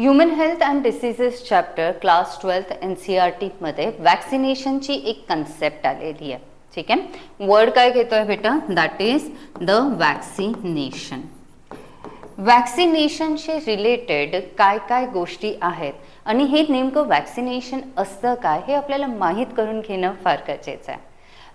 Human health and diseases chapter class 12th NCERT मध्ये वॅक्सिनेशनची एक concept आलेली आहे. ठीक आहे, वर्ड काय घेतोय बेटा? That is the vaccination. वॅक्सिनेशनशी रिलेटेड काय काय गोष्टी आहेत आणि हे नेमकं वॅक्सिनेशन असतं काय हे आपल्याला माहीत करून घेणं फार गरजेचं आहे.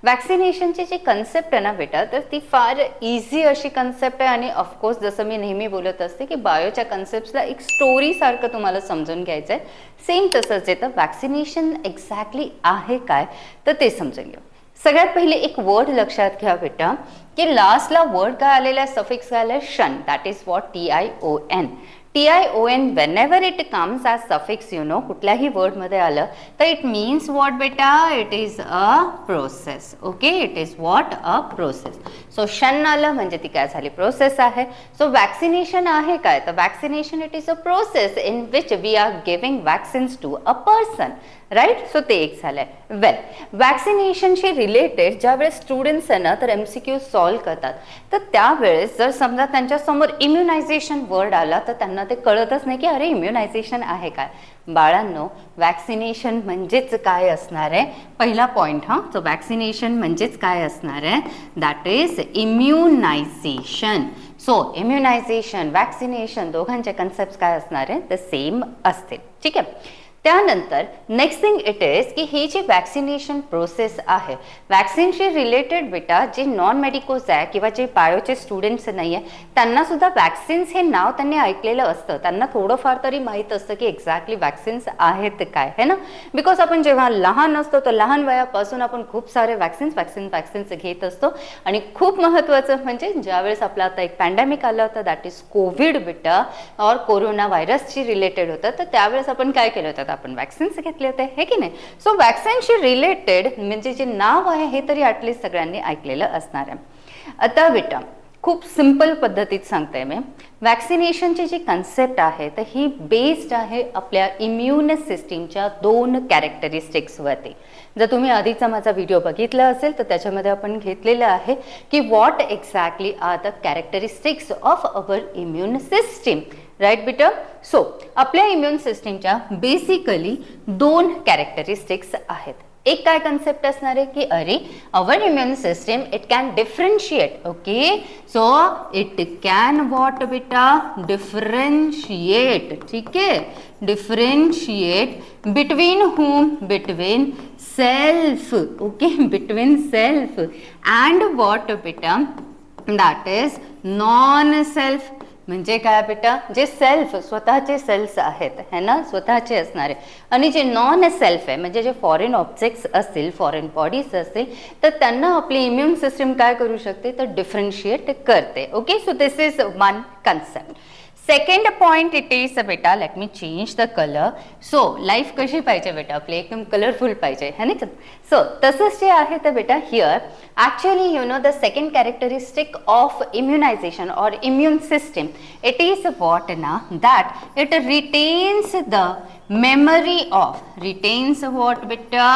वॅक्सिनेशनची जी कन्सेप्ट आहे ना बेटा, तर ती फार इझी अशी कन्सेप्ट आहे आणि ऑफकोर्स जसं मी नेहमी बोलत असते की बायोच्या कन्सेप्टला एक स्टोरीसारखं तुम्हाला समजून घ्यायचं आहे. सेम तसंच आहे. तर वॅक्सिनेशन एक्झॅक्टली आहे काय तर ते समजून घेऊ. सगळ्यात पहिले एक वर्ड लक्षात घ्या बेटा की लास्टला वर्ड काय आलेला आहे, सफिक्स काय आलाय? शन. That is what? TION. TION whenever it comes as suffix, कुठल्याही वर्ड मध्ये आलं तर इट मीन्स व्हॉट बेटा? It is a process. Okay, it is what? A process. So शन आलं म्हणजे ती काय झाली? प्रोसेस आहे. सो वॅक्सिनेशन आहे काय? तर vaccination it is a process in which we are giving vaccines to a person. Right. So ते एक झालंय. वेल, वॅक्सिनेशनशी रिलेटेड ज्यावेळेस स्टुडंट्स आहे ना तर MCQ सॉल्व्ह करतात तर त्यावेळेस जर समजा त्यांच्यासमोर इम्युनायझेशन वर्ड आला तर त्यांना ते कळतच नाही की अरे इम्युनायझेशन आहे काय. बाळांनो, वॅक्सिनेशन म्हणजेच काय असणार आहे? पहिला पॉईंट हा. सो वॅक्सिनेशन म्हणजेच काय असणार आहे? That is immunisation. So immunisation, vaccination दोघांचे कन्सेप्ट काय असणार आहे? तर सेम असतील. ठीक आहे. त्यानंतर नेक्स्ट थिंग इट इज की ही जी वॅक्सिनेशन प्रोसेस आहे, वॅक्सिनशी रिलेटेड बेटा जे नॉन मेडिकोज आहे किंवा जे बायोचे स्टुडंट्स नाही आहे त्यांना सुद्धा वॅक्सिन्स हे नाव त्यांनी ऐकलेलं असतं. त्यांना थोडंफार तरी माहीत असतं की एक्झॅक्टली वॅक्सिन्स आहेत काय, है ना. बिकॉज आपण जेव्हा लहान असतो तर लहान वयापासून आपण खूप सारे वॅक्सिन्स घेत असतो. आणि खूप महत्त्वाचं म्हणजे ज्यावेळेस आपला आता एक पॅन्डेमिक आलं होतं दॅट इज कोविड बेटा और कोरोना व्हायरसशी रिलेटेड होतं, तर त्यावेळेस आपण काय केलं होतं? आपण वॅक्सिन्स घेतले होते, हे की नाही. सो वॅक्सिनशी रिलेटेड म्हणजे जे नाव आहे हे तरी ॲटलिस्ट सगळ्यांनी ऐकलेलं असणार आहे. आता बेटा खूप सिंपल पद्धतीत सांगते मी. वॅक्सिनेशनची जी कन्सेप्ट आहे तर ही बेस्ड आहे आपल्या इम्युन सिस्टीमच्या 2 कॅरेक्टरिस्टिक्सवरती. जर तुम्ही आधीचा माझा व्हिडिओ बघितला असेल तर त्याच्यामध्ये आपण घेतलेलं आहे की what exactly are the characteristics of our immune system. Right बेटा. सो आपल्या इम्युन सिस्टीमच्या बेसिकली 2 कॅरेक्टरिस्टिक्स आहेत. एक काय कन्सेप्ट असणार आहे की अरे our immune system it can differentiate. Okay, so it can what बेटा? डिफरन्शिएट. ठीक आहे, differentiate between whom? Between self. Okay, between self and what बेटा? That is non self. म्हणजे काय बेटा? जे सेल्फ स्वतःचे सेल्स आहेत है ना, स्वतःचे असणारे, आणि जे नॉन सेल्फ आहे म्हणजे जे फॉरेन ऑब्जेक्ट्स असतील, फॉरेन बॉडीज असतील, तर त्यांना आपली इम्युन सिस्टीम काय करू शकते? तर डिफरन्शिएट करते. Okay, so this is one concept. Second point it is बेटा, let me change the colour. So life कशी पाहिजे बेटा? आपली एकदम कलरफुल पाहिजे है ना. सो तसंच जे आहे तर बेटा here actually the second characteristic of immunization or immune system it is what ना, that it retains the memory of, retains what beta?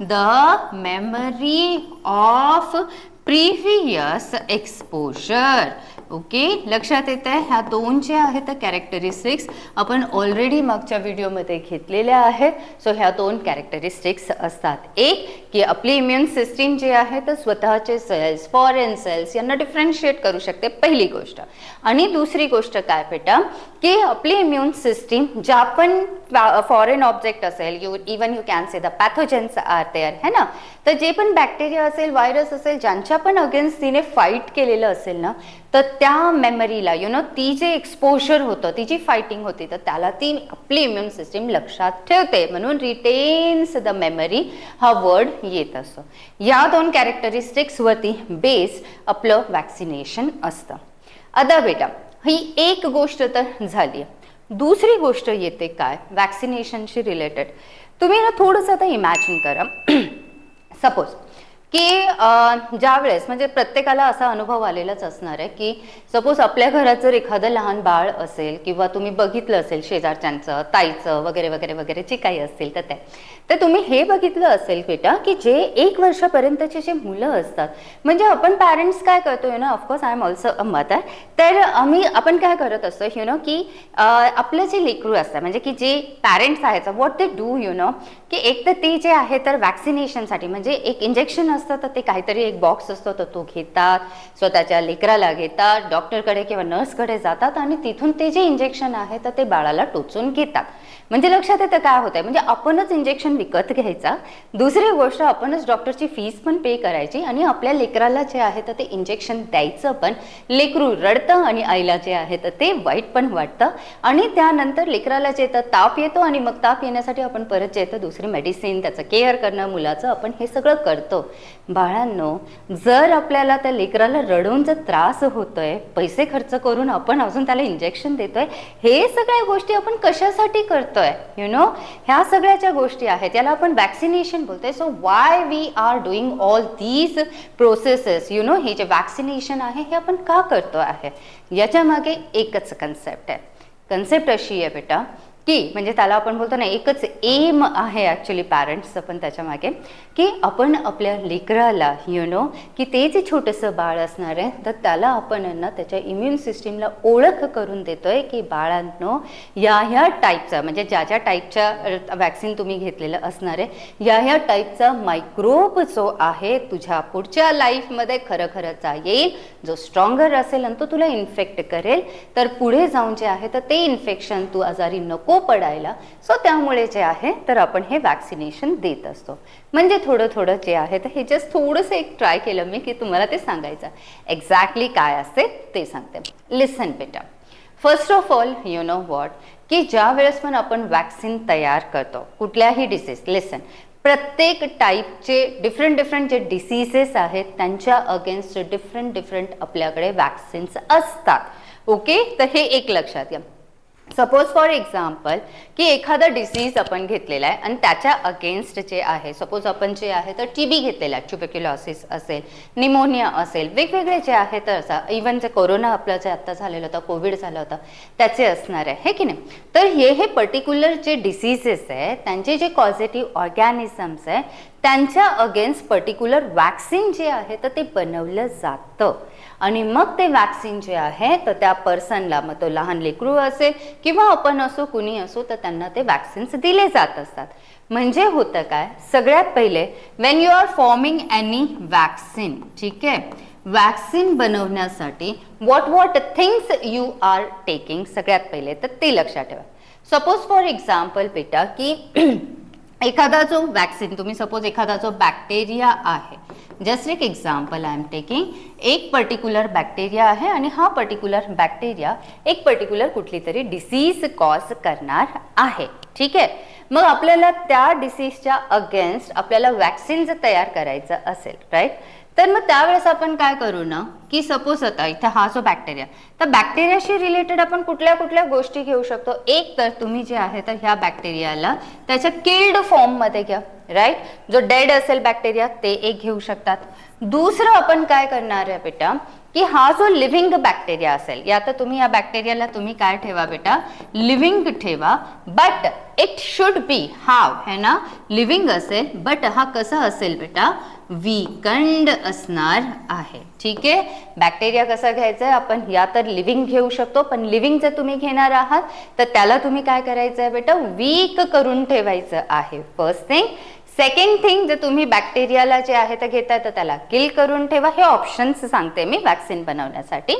The memory of previous exposure. Okay, लक्षात येत आहे. ह्या 2 जे आहेत कॅरेक्टरिस्टिक्स आपण ऑलरेडी मागच्या व्हिडिओमध्ये घेतलेल्या आहेत. सो ह्या 2 कॅरेक्टरिस्टिक्स असतात. एक की आपली इम्युन सिस्टीम जे आहे तर स्वतःचे सेल्स, फॉरेन सेल्स यांना डिफरन्शिएट करू शकते, पहिली गोष्ट. आणि दुसरी गोष्ट काय बेटा की आपली इम्युन सिस्टीम ज्या पण फॉरेन ऑब्जेक्ट असेल, even you can say the pathogens are there है ना, तर जे पण बॅक्टेरिया असेल, व्हायरस असेल, ज्यांच्या पण अगेन्स्ट तिने फाईट केलेलं असेल ना, तर त्या मेमरीला ती जे एक्सपोजर होतं, ती जी फायटिंग होती, तर त्याला ती आपली इम्युन सिस्टीम लक्षात ठेवते. म्हणून रिटेन्स द मेमरी हा वर्ड येत असतो. या 2 कॅरेक्टरिस्टिक्सवरती बेस्ड आपलं वॅक्सिनेशन असतं. आता बेटा ही एक गोष्ट तर झाली. दुसरी गोष्ट येते काय वॅक्सिनेशनशी रिलेटेड. तुम्ही ना थोडंसं आता इमॅजिन करा. सपोज की ज्या वेळेस म्हणजे प्रत्येकाला असा अनुभव आलेलाच असणार आहे की सपोज आपल्या घरात जर एखादं लहान बाळ असेल किंवा तुम्ही बघितलं असेल शेजारच्यांचं, ताईचं वगैरे वगैरे वगैरे जे काही असतील तर तुम्ही हे बघितलं असेल बेटा की जे 1 वर्षापर्यंतचे जे मुलं असतात, म्हणजे आपण पॅरेंट्स काय करतो you know, of course I am also a mother, तर आपण काय करत असतो यु नो की आपलं जे लेकरू असतं म्हणजे की जे पॅरेंट्स आहेत what they do you know, की एक तर ते जे आहे तर वॅक्सिनेशनसाठी म्हणजे एक इंजेक्शन असतं तर ते काहीतरी एक बॉक्स असतो तर तो घेतात, स्वतःच्या लेकराला घेतात, डॉक्टरकडे किंवा नर्सकडे जातात आणि तिथून ते जे इंजेक्शन आहे तर ते बाळाला टोचून घेतात. म्हणजे लक्षात येतं काय होतंय, म्हणजे आपणच इंजेक्शन विकत घ्यायचा, दुसरी गोष्ट आपणच डॉक्टरची फीस पण पे करायची आणि आपल्या लेकराला जे आहे तर ते इंजेक्शन द्यायचं, पण लेकरू रडतं आणि आईला जे आहे तर ते वाईट पण वाटतं आणि त्यानंतर लेकराला जे तर ताप येतो आणि मग ताप येण्यासाठी आपण परत जे येतं दुसरी मेडिसिन, त्याचं केअर करणं मुलाचं, आपण हे सगळं करतो. बाळांनो, जर आपल्याला त्या लेकराला रडून जर त्रास होतोय, पैसे खर्च करून आपण अजून त्याला इंजेक्शन देतोय, हे सगळ्या गोष्टी आपण कशासाठी करतोय यु नो, ह्या सगळ्याच्या गोष्टी आहेत, याला आपण वॅक्सिनेशन बोलतोय. So why we are doing all these processes you know, हे जे वॅक्सिनेशन आहे हे आपण का करतो आहे, याच्या मागे एकच कन्सेप्ट आहे. कन्सेप्ट अशी आहे बेटा की म्हणजे त्याला आपण बोलतो ना, एकच एम आहे ॲक्च्युली पॅरेंट्सचं पण त्याच्या मागे, की आपण आपल्या लेकराला यु नो की ते जे छोटंसं बाळ असणार आहे तर त्याला आपण ना त्याच्या इम्युन सिस्टीमला ओळख करून देतोय की बाळांनो ह्या टाईपचा म्हणजे ज्या टाईपच्या वॅक्सिन तुम्ही घेतलेलं असणार आहे ह्या टाईपचा मायक्रोब जो आहे तुझ्या पुढच्या लाईफमध्ये खरंचा येईल, जो स्ट्रॉंगर असेल आणि तो तुला इन्फेक्ट करेल, तर पुढे जाऊन जे आहे तर ते इन्फेक्शन तू आजारी नको पडायला. सो त्यामुळे जे आहे तर आपण हे वॅक्सिनेशन देत असतो. म्हणजे थोडं जे आहे तर हे जस्ट थोडंसं एक ट्राय केलं मी की तुम्हाला ते सांगायचं. एक्झॅक्टली काय असते ते सांगते. लिसन बेटा, first of all you know what, की ज्या वेळेस पण आपण वॅक्सिन तयार करतो कुठल्याही डिसीज, लिसन, प्रत्येक टाईपचे डिफरंट जे डिसीजेस आहेत त्यांच्या अगेन्स्ट डिफरंट आपल्याकडे वॅक्सिन्स असतात. ओके, तर हे एक लक्षात घ्या. सपोज फॉर एक्झाम्पल की एखादा डिसीज आपण घेतलेला आहे आणि त्याच्या अगेन्स्ट जे आहे, सपोज आपण जे आहे तर TB घेतलेला आहे, ट्युबरक्युलोसिस असेल, निमोनिया असेल, वेगवेगळे जे आहे तर असं इवन जे कोरोना आपलं जे आत्ता झालेलं होतं, कोविड झालं होतं त्याचे असणार आहे, हे की नाही. तर हे पर्टिक्युलर जे डिसीजेस आहे त्यांचे जे कॉझेटिव्ह ऑर्गॅनिझम्स आहे त्यांच्या अगेन्स्ट पर्टिक्युलर वॅक्सिन जे आहे तर ते बनवलं जातं आणि मग ते वॅक्सिन जे आहे तर त्या पर्सनला, मग तो लहान लेकरू असेल किंवा आपण असो कुणी असो, तर त्यांना ते वॅक्सिन्स दिले जात असतात. म्हणजे होतं काय, सगळ्यात पहिले when you are forming any vaccine, ठीक आहे, वॅक्सिन बनवण्यासाठी what things you are taking, सगळ्यात पहिले तर ते लक्षात ठेवा. सपोज फॉर एक्झाम्पल बेटा की एखादा जो वॅक्सिन, तुम्ही सपोज एखादा जो बॅक्टेरिया आहे, जस्ट एक एक्झाम्पल आय एम टेकिंग, एक पर्टिक्युलर बॅक्टेरिया आहे आणि हा पर्टिक्युलर बॅक्टेरिया एक पर्टिक्युलर कुठली तरी डिसीज कॉज करणार आहे, ठीक आहे. मग आपल्याला त्या डिसीजच्या अगेन्स्ट आपल्याला वॅक्सिन जर तयार करायचं असेल, राईट, तर मग त्यावेळेस आपण काय करू ना की सपोज आता इथे हा जो बॅक्टेरिया, तर बॅक्टेरियाशी रिलेटेड आपण कुठल्या गोष्टी घेऊ शकतो. एक तर तुम्ही जे आहे तर ह्या बॅक्टेरियाला त्याच्या किल्ड फॉर्ममध्ये घ्या, राईट, जो डेड असेल बॅक्टेरिया ते एक घेऊ शकतात. दुसरं आपण काय करणार आहे बेटा की हा जो लिव्हिंग बॅक्टेरिया असेल, या तर तुम्ही या बॅक्टेरियाला तुम्ही काय ठेवा बेटा, लिव्हिंग ठेवा, बट इट शुड बी हाव, है ना, लिव्हिंग असेल बट हा कसा असेल बेटा, वीकंड असणार आहे, ठीक आहे. बॅक्टेरिया कसा घ्यायचा आहे आपण, या तर लिव्हिंग घेऊ शकतो, पण लिव्हिंग जर तुम्ही घेणार आहात तर त्याला तुम्ही काय करायचं आहे बेटा, वीक करून ठेवायचं आहे, फर्स्ट थिंग. सेकंड थिंग, जर तुम्ही बॅक्टेरियाला जे आहे ते घेताय तर त्याला किल करून ठेवा. हे ऑप्शन्स सांगते मी वॅक्सिन बनवण्यासाठी.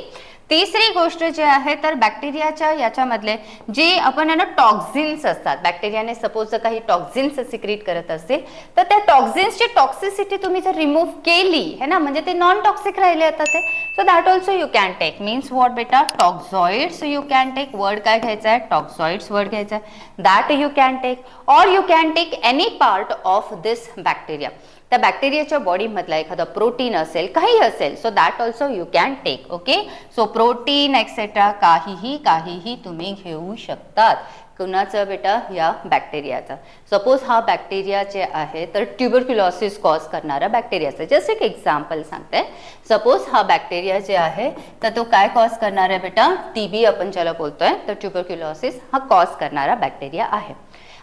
तिसरी गोष्ट जी आहे तर बॅक्टेरियाच्या याच्यामधले जे आपण आहे ना टॉक्झिन्स असतात, बॅक्टेरियाने सपोज जर काही टॉक्झिन्स सिक्रीट करत असतील तर त्या टॉक्झिन्सची टॉक्सिसिटी तुम्ही जर रिमूव्ह केली है ना, म्हणजे ते नॉन टॉक्सिक राहिले आता ते, so that also you can take. Means what बेटा, toxoids you can take. Word काय घ्यायचा आहे, टॉक्झॉइड्स वर्ड घ्यायचा आहे, that you can take. Or you can take any part of this bacteria. त्या बॅक्टेरियाच्या बॉडीमधला एखादा प्रोटीन असेल, काही असेल, so that also you can take. Okay, so protein etcetera काहीही तुम्ही घेऊ शकतात. कुणाचा बेटा? या बॅक्टेरियाचा. सपोज हा बॅक्टेरिया जे आहे तर ट्युबरक्युलोसिस कॉज करणारा बॅक्टेरियाचा. जस्ट एक एक्झाम्पल सांगते. सपोज हा बॅक्टेरिया जे आहे तर तो काय कॉज करणार आहे बेटा? टीबी आपण ज्याला बोलतोय, तर ट्युबरक्युलोसिस हा कॉज करणारा बॅक्टेरिया आहे.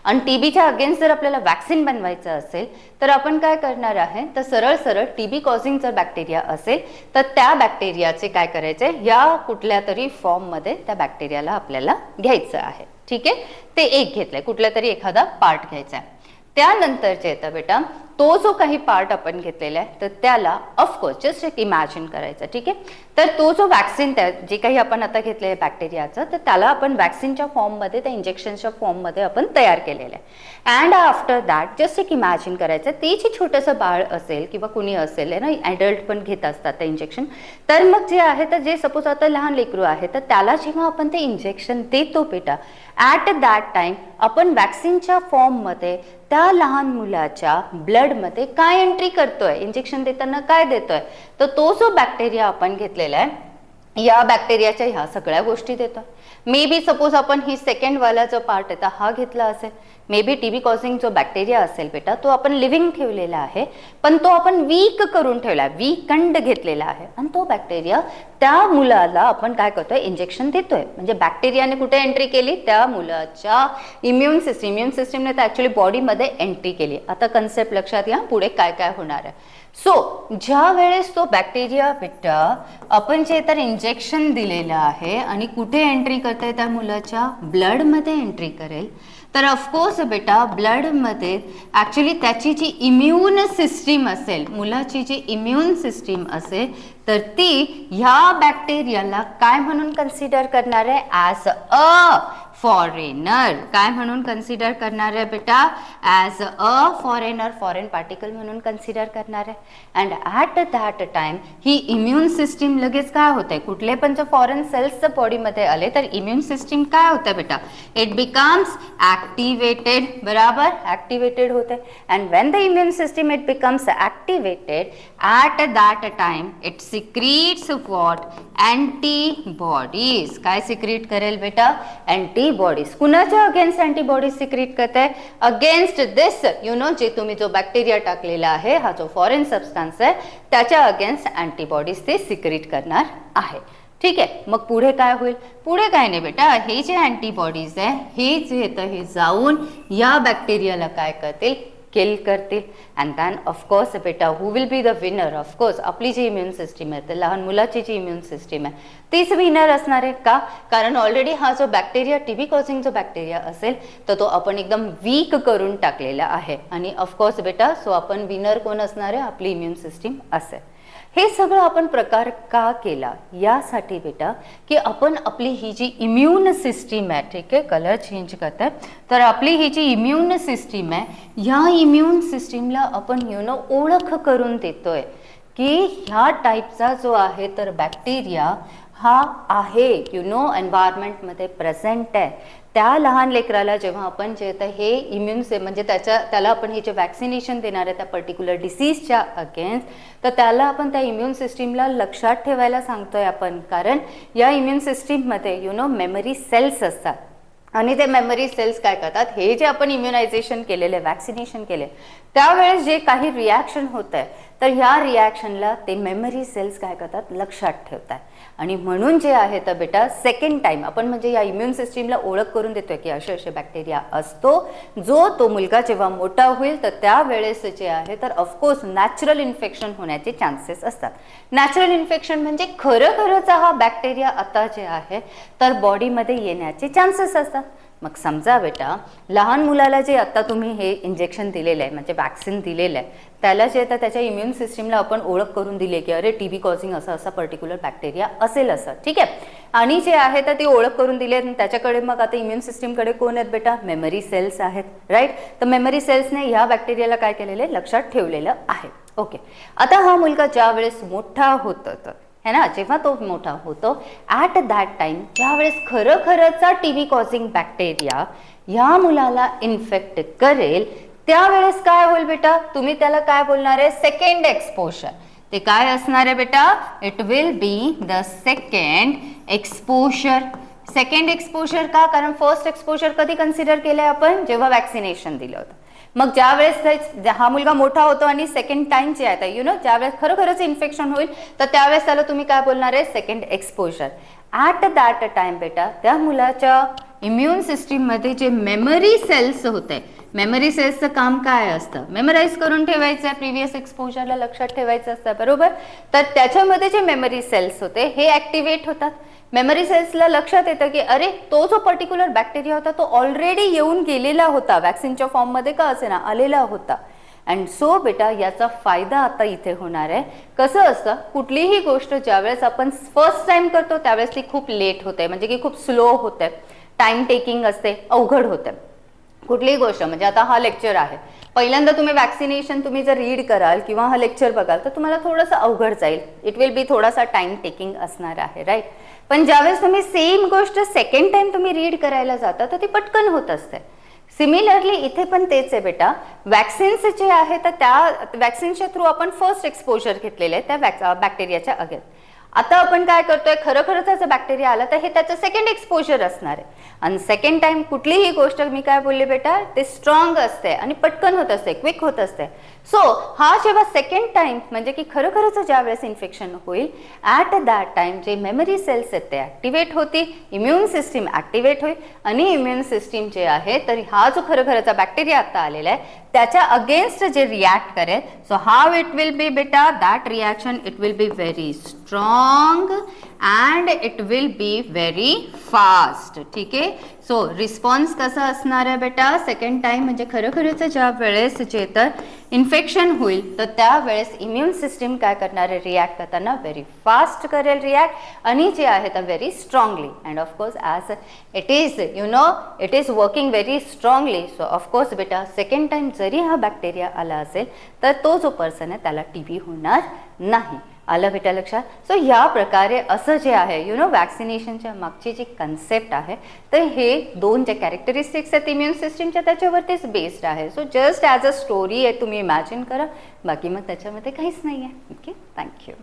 आणि टीबीच्या अगेन्स्ट जर आपल्याला वॅक्सिन बनवायचं असेल तर आपण काय करणार आहे, तर सरळ सरळ टीबी कॉझिंग जर बॅक्टेरिया असेल तर त्या बॅक्टेरियाचे काय करायचे, या कुठल्या तरी फॉर्ममध्ये त्या बॅक्टेरियाला आपल्याला घ्यायचं आहे. ठीक आहे, ते एक घेतलंय, कुठला तरी एखादा पार्ट घ्यायचा आहे. त्यानंतरचे येतं बेटा, तो जो काही पार्ट आपण घेतलेला आहे तर त्याला ऑफकोर्स जस्ट एक इमॅजिन करायचं. ठीक आहे, तर तो जो वॅक्सिन जे काही आपण आता घेतलेलं आहे बॅक्टेरियाचं, तर त्याला आपण वॅक्सिनच्या फॉर्ममध्ये, त्या इंजेक्शनच्या फॉर्ममध्ये आपण तयार केलेलं आहे. अँड आफ्टर दॅट जस्ट एक इमॅजिन करायचं, ते जे छोटंसं बाळ असेल किंवा कुणी असेल ना, ॲडल्ट पण घेत असतात ते इंजेक्शन, तर मग जे आहे तर जे सपोज आता लहान लेकरू आहे तर त्याला जेव्हा आपण ते इंजेक्शन देतो बेटा, ॲट दॅट टाइम आपण वॅक्सिनच्या फॉर्ममध्ये त्या लहान मुलाच्या ब्लडमध्ये काय एंट्री करतोय, इंजेक्शन देताना काय देतोय, तर तो जो बॅक्टेरिया आपण घेतलेला आहे या बॅक्टेरियाच्या ह्या सगळ्या गोष्टी देतोय. मे बी सपोज आपण ही सेकंड वाला जो पार्ट आहे हा घेतला असेल, मे बी टीबी कॉझिंग जो बॅक्टेरिया असेल बेटा तो आपण लिव्हिंग ठेवलेला आहे, पण तो आपण वीक करून ठेवला, वीकंड घेतलेला आहे. आणि तो बॅक्टेरिया त्या मुलाला आपण काय करतोय, इंजेक्शन देतोय. म्हणजे बॅक्टेरियाने कुठे एंट्री केली, त्या मुलाच्या इम्युन सिस्टीमने तर ऍक्च्युली बॉडीमध्ये एंट्री केली. आता कन्सेप्ट लक्षात घ्या, पुढे काय काय होणार आहे. सो ज्या वेळेस तो बॅक्टेरिया बेटा आपण जे तर इंजेक्शन दिलेलं आहे आणि कुठे एंट्री करते, त्या मुलाच्या ब्लडमध्ये एंट्री करेल, तर ऑफकोर्स बेटा ब्लडमध्ये ॲक्च्युली त्याची जी इम्युन सिस्टीम असेल, मुलाची जी इम्युन सिस्टीम असेल, तर ती ह्या बॅक्टेरियाला काय म्हणून कन्सिडर करणार आहे, ॲज अ फॉरेनर. काय म्हणून कन्सिडर करणार आहे बेटा, as a foreigner, foreign particle म्हणून कन्सिडर करणार आहे. And at that time he immune system लगेच काय होते, कुठले पण जर फॉरेन सेल्स बॉडीमध्ये आले तर इम्युन सिस्टीम काय होतं बेटा, इट बिकम्स ॲक्टिवेटेड. बराबर, ॲक्टिवेटेड होते. And Wien the immune system it becomes activated, at that time it secretes what, antibodies. काय सिक्रीट करेल बेटा, अँटीबॉडीज. कुणाच्या अगेन्स्ट अँटीबॉडीज सिक्रीट करते, अगेन्स्ट दिस जे तुम्ही जो बॅक्टेरिया टाकलेला आहे, हा जो फॉरेन सबस्टन्स आहे त्याच्या अगेन्स्ट अँटीबॉडीज ते सिक्रीट करणार आहे. ठीक आहे, मग पुढे काय होईल, पुढे काय नाही बेटा, हे जे अँटीबॉडीज आहे हे जे येतं हे जाऊन या बॅक्टेरियाला काय करतील, किल करतील. अँड दॅन ऑफकोर्स बेटा who will be the winner, of course आपली जी इम्युन सिस्टीम आहे, तर लहान मुलाची जी इम्युन सिस्टीम आहे तीच विनर असणार आहे. का, कारण ऑलरेडी हा जो बॅक्टेरिया टीबी कॉझिंग जो बॅक्टेरिया असेल तर तो आपण एकदम वीक करून टाकलेला आहे. आणि ऑफकोर्स बेटा सो आपण विनर कोण असणार आहे, आपली इम्युन सिस्टीम असेल. हे सगळं आपण प्रकार का केला, यासाठी बेटा की आपण आपली ही जी इम्युन सिस्टीम आहे, ठीक आहे, कलर चेंज करते, तर आपली ही जी इम्युन सिस्टीम आहे या इम्युन सिस्टीमला आपण ओळख करून देतोय की ह्या टाईपचा जो आहे तर बॅक्टेरिया हा आहे एन्व्हायरमेंटमध्ये प्रेझेंट आहे. त्या लहान लेकराला जेव्हा आपण जे तर हे म्हणजे त्याला आपण हे जे वॅक्सिनेशन देणार आहे त्या पर्टिक्युलर डिसीजच्या अगेन्स्ट, तर त्याला आपण त्या इम्युन सिस्टीमला लक्षात ठेवायला सांगतोय आपण. कारण या इम्युन सिस्टीममध्ये मेमरी सेल्स असतात आणि ते मेमरी सेल्स काय करतात, हे जे आपण इम्युनायझेशन केलेले, वॅक्सिनेशन केले त्यावेळेस जे काही रिॲक्शन होत आहे तर ह्या रिॲक्शनला ते मेमरी सेल्स काय करतात, लक्षात ठेवतात. आणि म्हणून जे आहे तर बेटा सेकंड टाइम आपण म्हणजे या इम्युन सिस्टीमला ओळख करून देतोय की असे बॅक्टेरिया असतो, जो तो मुलगा जेव्हा मोठा होईल तर त्यावेळेस जे आहे तर ऑफकोर्स नॅचरल इन्फेक्शन होण्याचे चान्सेस असतात. नॅचरल इन्फेक्शन म्हणजे खरंचा हा बॅक्टेरिया आता जे आहे तर बॉडीमध्ये येण्याचे चान्सेस असतात. मग समजा बेटा लहान मुलाला जे आता तुम्ही हे इंजेक्शन दिलेलं आहे म्हणजे वॅक्सिन दिलेलं आहे, त्याला जे आता त्याच्या इम्युन सिस्टीमला आपण ओळख करून दिली की अरे टीबी कॉझिंग असा पर्टिक्युलर बॅक्टेरिया असेल असं, ठीक आहे. आणि जे आहे तर ती ओळख करून दिली आहे, त्याच्याकडे मग आता इम्युन सिस्टीमकडे कोण आहेत बेटा, मेमरी सेल्स आहेत, राईट. तर मेमरी सेल्सने ह्या बॅक्टेरियाला काय केलेलं आहे, लक्षात ठेवलेलं आहे. ओके, आता हा मुलगा ज्या वेळेस मोठा होतो तर है ना, जेव्हा तो मोठा होतो ॲट दॅट टाइम ज्यावेळेस खरंचा टीबी कॉझिंग बॅक्टेरिया या मुलाला इन्फेक्ट करेल, त्यावेळेस काय होईल बेटा, तुम्ही त्याला काय बोलणार आहे, सेकंड एक्सपोजर. ते काय असणार आहे बेटा, it will be the second exposure. Second exposure का? कारण फर्स्ट एक्सपोजर कधी कन्सिडर केलंय आपण? जेव्हा वॅक्सिनेशन दिलं होतं. मग ज्या वेळेस हा मुलगा मोठा होतो आणि सेकंड टाइम जे आहे यु नो ज्यावेळेस खरोखरच इन्फेक्शन होईल तर त्यावेळेस त्याला तुम्ही काय बोलणार आहे? Second exposure. At that time बेटा त्या मुलाच्या इम्युन सिस्टीममध्ये जे मेमरी सेल्स होते, मेमरी सेल्सचं काम काय असतं? मेमराईज करून ठेवायचं आहे, प्रिव्हियस एक्सपोजरला लक्षात ठेवायचं असतं, बरोबर? तर त्याच्यामध्ये जे मेमरी सेल्स होते हे ॲक्टिवेट होतात. मेमरी सेल्सला लक्षात येतं की अरे तो जो पर्टिक्युलर बॅक्टेरिया होता तो ऑलरेडी येऊन गेलेला होता, वॅक्सिनच्या फॉर्ममध्ये का असे ना आलेला होता. अँड सो बेटा याचा फायदा आता इथे होणार आहे. कसं असतं, कुठलीही गोष्ट ज्यावेळेस आपण फर्स्ट टाइम करतो त्यावेळेस ती खूप लेट होते, म्हणजे की खूप स्लो होते, टाइम टेकिंग असते, अवघड होते कुठलीही गोष्ट. म्हणजे आता हा लेक्चर आहे, पहिल्यांदा तुम्ही वॅक्सिनेशन तुम्ही जर रीड कराल किंवा हा लेक्चर बघाल तर तुम्हाला थोडंसं अवघड जाईल, इट विल बी थोडासा टाइम टेकिंग असणार आहे, राईट? पण ज्यावेळेस तुम्ही सेम गोष्ट सेकंड टाइम तुम्ही रीड करायला जाता तर ती पटकन होत असते. सिमिलरली इथे पण तेच आहे बेटा, वॅक्सिन्स जे आहे तर त्या वॅक्सिनच्या थ्रू आपण फर्स्ट एक्सपोजर घेतलेले आहे त्या बॅक्टेरियाच्या अगेन्स्ट. आता आपण काय करतोय, खरोखरच त्याचा बॅक्टेरिया आला तर हे त्याचं सेकंड एक्सपोजर असणार आहे. आणि सेकंड टाइम कुठलीही गोष्ट मी काय बोलले बेटा, ते स्ट्रॉंग असते आणि पटकन होत असते, क्विक होत असते. सो हा जेव्हा सेकंड टाइम म्हणजे की खरोखरच ज्या वेळेस इन्फेक्शन होईल ॲट दॅट टाइम जे मेमरी सेल्स आहेत ते ॲक्टिवेट होतील, इम्युन सिस्टीम ॲक्टिवेट होईल आणि इम्युन सिस्टीम जे आहे तर हा जो खरोखरचा बॅक्टेरिया आता आलेला आहे त्याच्या अगेन्स्ट जे रिॲक्ट करेल. So how it will be बेटा, that reaction it will be very strong and it will be very fast. ठीक आहे. सो रिस्पॉन्स कसा असणार आहे बेटा, सेकंड टाइम म्हणजे खरोखरच ज्या वेळेस जे तर इन्फेक्शन होईल तर त्यावेळेस इम्युन सिस्टीम काय करणार आहे, रिॲक्ट करताना व्हेरी फास्ट करेल रिॲक्ट आणि जे आहे तर very strongly. And of course as it is you know it is working very strongly. So of course बेटा सेकंड टाइम जरी हा बॅक्टेरिया आला असेल तर तो जो पर्सन आहे त्याला टीबी होणार नाही. आलं बेटा लक्षात? सो या प्रकारे असं जे आहे यु नो वॅक्सिनेशनच्या मागची जी कन्सेप्ट आहे तर हे दोन जे कॅरेक्टरिस्टिक्स आहेत इम्युन सिस्टीमच्या त्याच्यावरतीच बेस्ड आहे. So just as a story आहे, तुम्ही इमॅजिन करा, बाकी मग त्याच्यामध्ये काहीच नाही आहे. Okay, thank you.